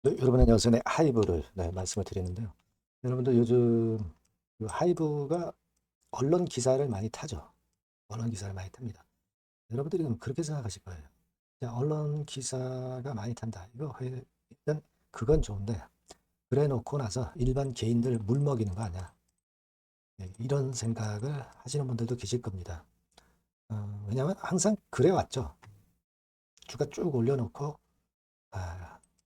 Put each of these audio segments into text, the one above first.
네, 여러분 안녕하세요. 네, 하이브를 말씀을 드리는데요. 여러분들 요즘 그 하이브가 언론 기사를 많이 타죠. 언론 기사를 많이 탑니다. 여러분들이 그럼 그렇게 생각하실 거예요. 야, 언론 기사가 많이 탄다. 일단 그건 좋은데 그래 놓고 나서 일반 개인들 물먹이는 거 아니야. 네, 이런 생각을 하시는 분들도 계실 겁니다. 왜냐하면 항상 그래 왔죠. 주가 쭉 올려놓고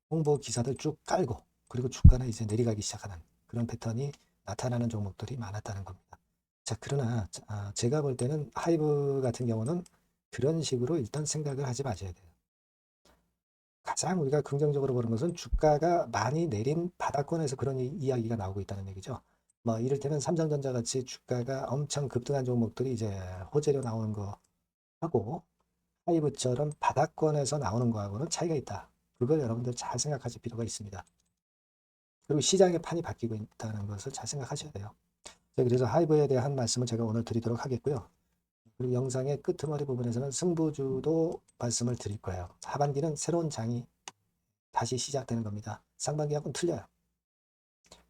홍보 기사들 쭉 깔고 그리고 주가는 이제 내려가기 시작하는 그런 패턴이 나타나는 종목들이 많았다는 겁니다. 자, 그러나 제가 볼 때는 하이브 같은 경우는 그런 식으로 일단 생각을 하지 마셔야 돼요. 가장 우리가 긍정적으로 보는 것은 주가가 많이 내린 바닥권에서 그런 이야기가 나오고 있다는 얘기죠. 뭐 이를테면 삼성전자 같이 주가가 엄청 급등한 종목들이 이제 호재로 나오는 거 하고 하이브처럼 바닥권에서 나오는 거하고는 차이가 있다. 그걸 여러분들 잘 생각하실 필요가 있습니다. 그리고 시장의 판이 바뀌고 있다는 것을 잘 생각하셔야 돼요. 그래서 하이브에 대한 말씀을 제가 오늘 드리도록 하겠고요. 그리고 영상의 끄트머리 부분에서는 승부주도 말씀을 드릴 거예요. 하반기는 새로운 장이 다시 시작되는 겁니다. 상반기하고는 틀려요.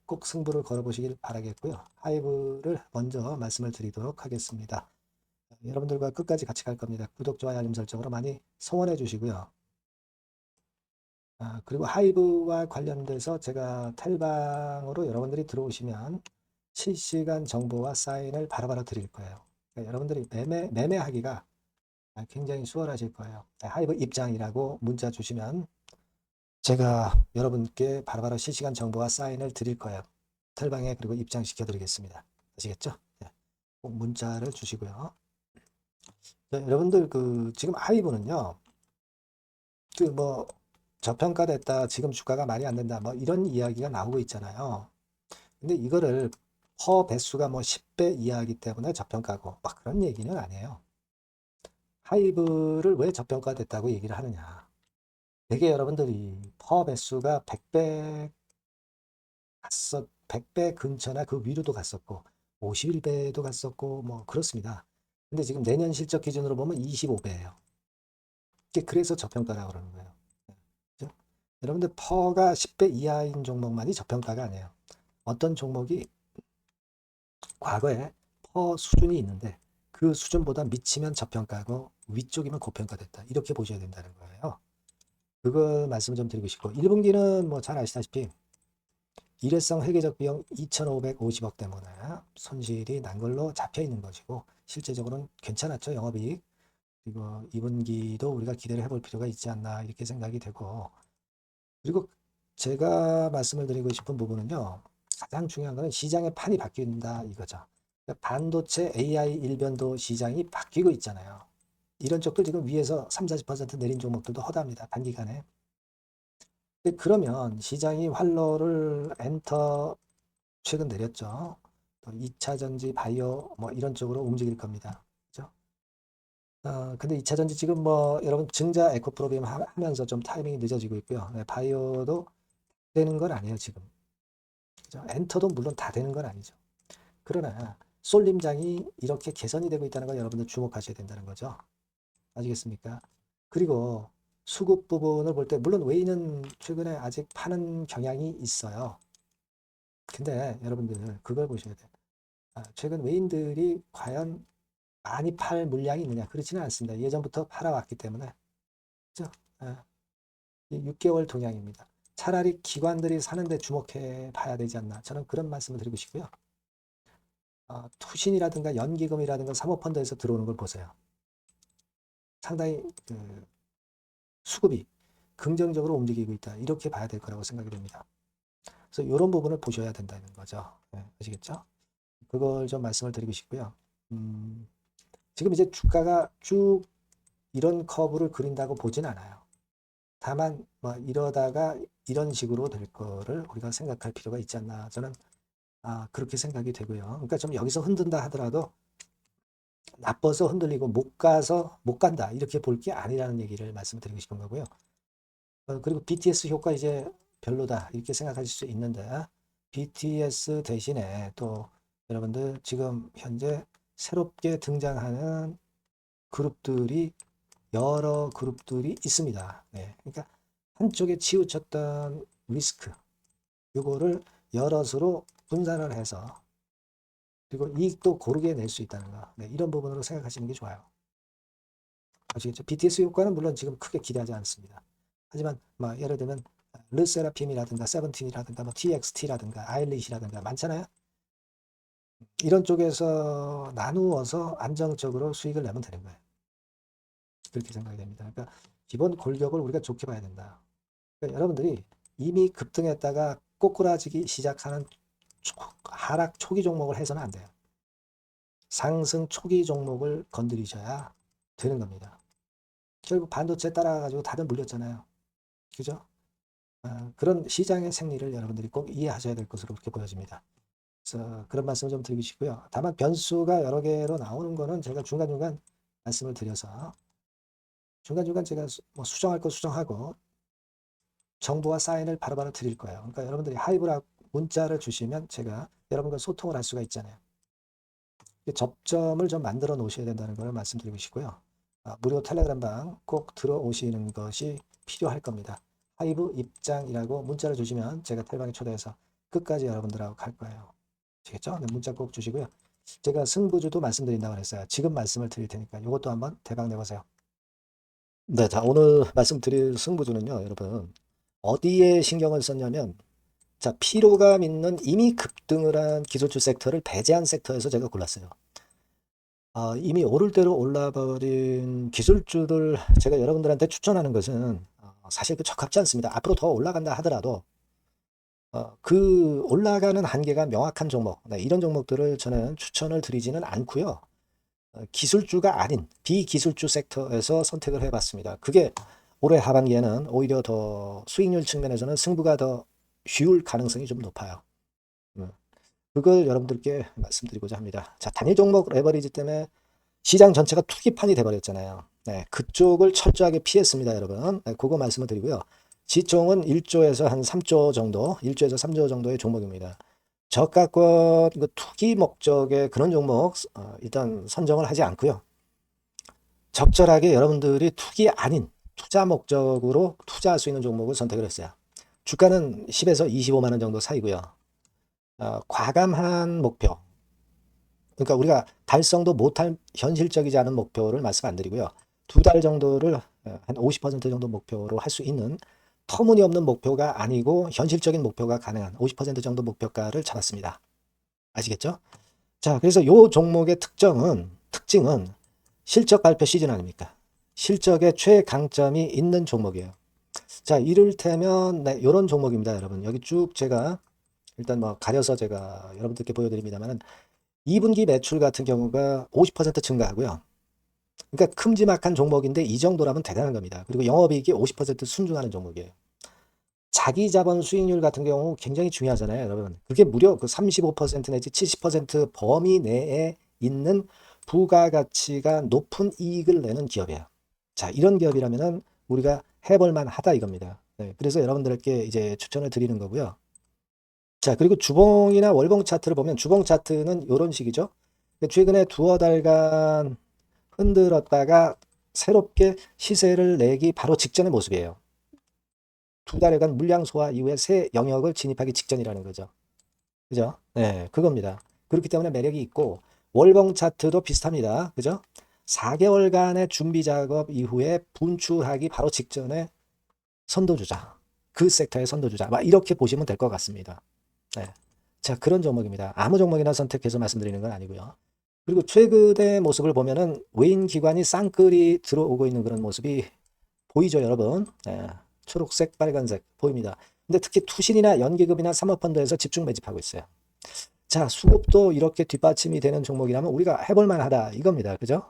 꼭 승부를 걸어보시길 바라겠고요. 하이브를 먼저 말씀을 드리도록 하겠습니다. 여러분들과 끝까지 같이 갈 겁니다. 구독, 좋아요, 알림 설정으로 많이 성원해 주시고요. 그리고 하이브와 관련돼서 제가 텔방으로 여러분들이 들어오시면 실시간 정보와 사인을 바로바로 드릴 거예요. 그러니까 여러분들이 매매하기가 굉장히 수월하실 거예요. 하이브 입장이라고 문자 주시면 제가 여러분께 바로바로 실시간 정보와 사인을 드릴 거예요. 텔방에 그리고 입장시켜 드리겠습니다. 아시겠죠? 네, 꼭 문자를 주시고요. 네, 여러분들 지금 하이브는요. 뭐 저평가됐다. 지금 주가가 말이 안 된다. 뭐 이런 이야기가 나오고 있잖아요. 근데 이거를 퍼 배수가 뭐 10배 이하이기 때문에 저평가고 막 그런 얘기는 아니에요. 하이브를 왜 저평가됐다고 얘기를 하느냐. 되게 여러분들이 퍼 배수가 100배 갔었, 100배 근처나 그 위로도 갔었고 51배도 갔었고 뭐 그렇습니다. 근데 지금 내년 실적 기준으로 보면 25배예요. 그래서 저평가라고 그러는 거예요. 그죠? 여러분들 퍼가 10배 이하인 종목만이 저평가가 아니에요. 어떤 종목이 과거에 퍼 수준이 있는데 그 수준보다 미치면 저평가고 위쪽이면 고평가됐다. 이렇게 보셔야 된다는 거예요. 그걸 말씀 좀 드리고 싶고 1분기는 뭐 잘 아시다시피 일회성 회계적 비용 2,550억 때문에 손실이 난 걸로 잡혀 있는 것이고 실제적으로는 괜찮았죠. 영업이익. 그리고 2분기도 우리가 기대를 해볼 필요가 있지 않나 이렇게 생각이 되고 그리고 제가 말씀을 드리고 싶은 부분은요. 가장 중요한 것은 시장의 판이 바뀐다 이거죠. 그러니까 반도체 AI 일변도 시장이 바뀌고 있잖아요. 이런 쪽들 지금 위에서 3, 40% 내린 종목들도 허다합니다. 단기간에. 근데 그러면 시장이 활로를 엔터 최근 내렸죠. 또 2차 전지, 바이오 뭐 이런 쪽으로 움직일 겁니다. 그죠? 근데 2차 전지 지금 뭐 여러분 증자 에코프로비움 하면서 좀 타이밍이 늦어지고 있고요. 네, 바이오도 되는 건 아니에요, 지금. 그죠? 엔터도 물론 다 되는 건 아니죠. 그러나 쏠림장이 이렇게 개선이 되고 있다는 걸 여러분들 주목하셔야 된다는 거죠. 아시겠습니까? 그리고 수급 부분을 볼 때 물론 웨이는 최근에 아직 파는 경향이 있어요. 근데 여러분들 그걸 보셔야 돼요. 최근 웨인들이 과연 많이 팔 물량이 있느냐? 그렇지는 않습니다. 예전부터 팔아왔기 때문에. 그죠? 아, 6개월 동향입니다. 차라리 기관들이 사는데 주목해 봐야 되지 않나. 저는 그런 말씀을 드리고 싶고요. 투신이라든가 연기금이라든가 사모펀드에서 들어오는 걸 보세요. 상당히 수급이 긍정적으로 움직이고 있다. 이렇게 봐야 될 거라고 생각이 됩니다. 그래서 이런 부분을 보셔야 된다는 거죠. 네, 아시겠죠? 그걸 좀 말씀을 드리고 싶고요. 지금 이제 주가가 쭉 이런 커브를 그린다고 보진 않아요. 다만 뭐 이러다가 이런 식으로 될 거를 우리가 생각할 필요가 있지 않나 저는 그렇게 생각이 되고요. 그러니까 좀 여기서 흔든다 하더라도 나빠서 흔들리고 못 가서 못 간다 이렇게 볼 게 아니라는 얘기를 말씀드리고 싶은 거고요. 그리고 BTS 효과 이제 별로다 이렇게 생각하실 수 있는데 BTS 대신에 또 여러분들 지금 현재 새롭게 등장하는 그룹들이 여러 그룹들이 있습니다. 네, 그러니까 한쪽에 치우쳤던 리스크 요거를 여럿으로 분산을 해서 그리고 이익도 고르게 낼 수 있다는 거. 네, 이런 부분으로 생각하시는 게 좋아요. 아시겠죠? BTS 효과는 물론 지금 크게 기대하지 않습니다. 하지만 뭐 예를 들면 르세라핌이라든가 세븐틴이라든가 뭐 TXT라든가 아일리시라든가 많잖아요. 이런 쪽에서 나누어서 안정적으로 수익을 내면 되는 거예요. 그렇게 생각이 됩니다. 그러니까 기본 골격을 우리가 좋게 봐야 된다. 그러니까 여러분들이 이미 급등했다가 꼬꾸라지기 시작하는 하락 초기 종목을 해서는 안 돼요. 상승 초기 종목을 건드리셔야 되는 겁니다. 결국 반도체 따라가지고 다들 물렸잖아요. 그죠? 그런 시장의 생리를 여러분들이 꼭 이해하셔야 될 것으로 그렇게 보여집니다. 그래서 그런 말씀을 좀 드리고 싶고요. 다만 변수가 여러 개로 나오는 거는 제가 중간중간 말씀을 드려서 중간중간 제가 뭐 수정할 거 수정하고 정보와 사인을 바로바로 드릴 거예요. 그러니까 여러분들이 하이브라고 문자를 주시면 제가 여러분과 소통을 할 수가 있잖아요. 접점을 좀 만들어 놓으셔야 된다는 걸 말씀드리고 싶고요. 무료 텔레그램방 꼭 들어오시는 것이 필요할 겁니다. 하이브 입장이라고 문자를 주시면 제가 텔방에 초대해서 끝까지 여러분들하고 갈 거예요. 아시겠죠? 네, 문자 꼭 주시고요. 제가 승부주도 말씀드린다고 했어요. 지금 말씀을 드릴 테니까 이것도 한번 대박 내보세요. 네, 자, 오늘 말씀드릴 승부주는요, 여러분. 어디에 신경을 썼냐면, 자, 피로감 있는 이미 급등을 한 기술주 섹터를 배제한 섹터에서 제가 골랐어요. 이미 오를 대로 올라버린 기술주들 제가 여러분들한테 추천하는 것은 사실 그 적합지 않습니다. 앞으로 더 올라간다 하더라도 그 올라가는 한계가 명확한 종목, 네, 이런 종목들을 저는 추천을 드리지는 않고요. 기술주가 아닌 비기술주 섹터에서 선택을 해봤습니다. 그게 올해 하반기에는 오히려 더 수익률 측면에서는 승부가 더 쉬울 가능성이 좀 높아요. 그걸 여러분들께 말씀드리고자 합니다. 자, 단일 종목 레버리지 때문에 시장 전체가 투기판이 돼버렸잖아요. 네, 그쪽을 철저하게 피했습니다, 여러분. 네, 그거 말씀을 드리고요. 지총은 1조에서 한 3조 정도, 1조에서 3조 정도의 종목입니다. 저가권 투기 목적의 그런 종목 일단 선정을 하지 않고요. 적절하게 여러분들이 투기 아닌 투자 목적으로 투자할 수 있는 종목을 선택을 했어요. 주가는 10에서 25만 원 정도 사이고요. 과감한 목표, 그러니까 우리가 달성도 못할 현실적이지 않은 목표를 말씀 안 드리고요. 2달 정도를 한 50% 정도 목표로 할 수 있는 터무니없는 목표가 아니고 현실적인 목표가 가능한 50% 정도 목표가를 잡았습니다. 아시겠죠? 자, 그래서 요 종목의 특징은 실적 발표 시즌 아닙니까? 실적의 최강점이 있는 종목이에요. 자, 이를테면 네, 이런 종목입니다, 여러분. 여기 쭉 제가 일단 뭐 가려서 제가 여러분들께 보여드립니다만 2분기 매출 같은 경우가 50% 증가하고요. 그러니까 큼지막한 종목인데 이 정도라면 대단한 겁니다. 그리고 영업이익이 50% 순증하는 종목이에요. 자기 자본 수익률 같은 경우 굉장히 중요하잖아요, 여러분. 그게 무려 그 35% 내지 70% 범위 내에 있는 부가가치가 높은 이익을 내는 기업이에요. 자, 이런 기업이라면은 우리가 해볼 만하다 이겁니다. 네, 그래서 여러분들께 이제 추천을 드리는 거고요. 자, 그리고 주봉이나 월봉 차트를 보면 주봉 차트는 이런 식이죠. 최근에 두어 달간 흔들었다가 새롭게 시세를 내기 바로 직전의 모습이에요. 2달간 물량 소화 이후에 새 영역을 진입하기 직전이라는 거죠. 그죠? 네, 그겁니다. 그렇기 때문에 매력이 있고 월봉 차트도 비슷합니다. 그죠? 4개월간의 준비 작업 이후에 분출하기 바로 직전에 선도주자. 그 섹터의 선도주자. 막 이렇게 보시면 될 것 같습니다. 네. 자, 그런 종목입니다. 아무 종목이나 선택해서 말씀드리는 건 아니고요. 그리고 최근의 모습을 보면은 외인 기관이 쌍끌이 들어오고 있는 그런 모습이 보이죠, 여러분? 네. 초록색, 빨간색 보입니다. 근데 특히 투신이나 연기금이나 사모펀드에서 집중 매집하고 있어요. 자, 수급도 이렇게 뒷받침이 되는 종목이라면 우리가 해볼 만하다 이겁니다. 그죠?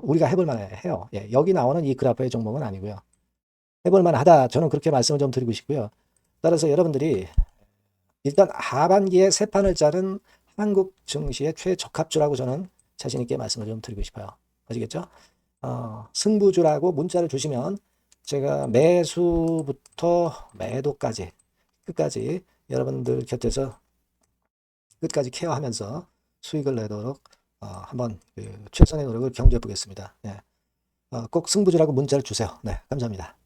우리가 해볼 만해요. 예, 여기 나오는 이 그래프의 종목은 아니고요. 해볼 만하다. 저는 그렇게 말씀을 좀 드리고 싶고요. 따라서 여러분들이 일단 하반기에 새 판을 짜는 한국 증시의 최적합주라고 저는 자신 있게 말씀을 좀 드리고 싶어요. 아시겠죠? 승부주라고 문자를 주시면 제가 매수부터 매도까지 끝까지 여러분들 곁에서 끝까지 케어하면서 수익을 내도록 한번 최선의 노력을 경주해 보겠습니다. 네. 꼭 승부주라고 문자를 주세요. 네, 감사합니다.